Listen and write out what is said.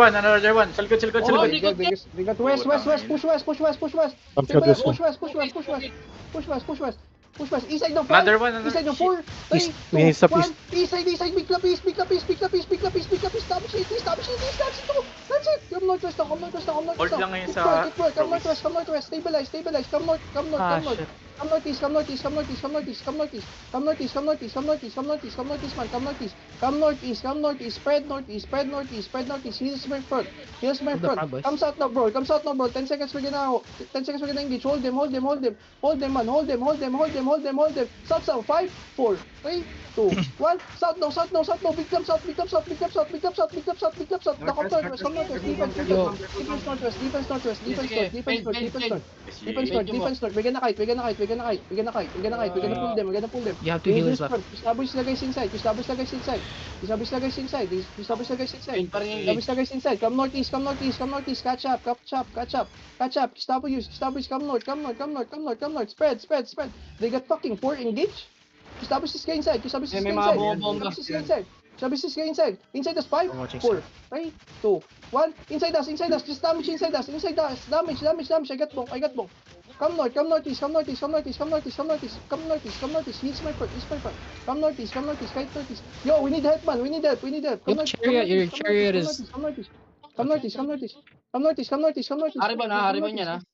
Another one. Salgot. Oh, they got west. Push west. I'm Take sure this west, one. push west. Inside the Another 5. one. Inside the 4. East. 3, We need 2, stop 1. east. East. Big club east. Establish it. That's it. Come northwest now. Hold lang ngayon Keep sa work. Come Ruiz. northwest. Stabilize. Come north. Shit. Come northeast, man. Come northeast. Spread northeast. Heels my front. front, boys. Come south now, bro. 10 seconds we're gonna engage. Hold them. Hold them, man. Hold them. South. 5, 4, 3, 2, 1. South now. Big club south. The come northwest. Defense north. We're gonna kite. We're gonna pull them. You have 2 healers left. Establish the guys inside. Establish the guys inside. Come northeast. Catch up. Establish. Come north. Spread. They got fucking 4 engage. Establish this guy inside. Establish this guy inside. Inside us 5, I'm watching 4, 3, 2, 1. Inside us. Just damage inside us. Damage. I got bong. Come northeast. He's my front. Come northeast. Kite northeast. Yo, we need help, man. Come Your chariot is... northeast. Come northeast. Hariban niya na.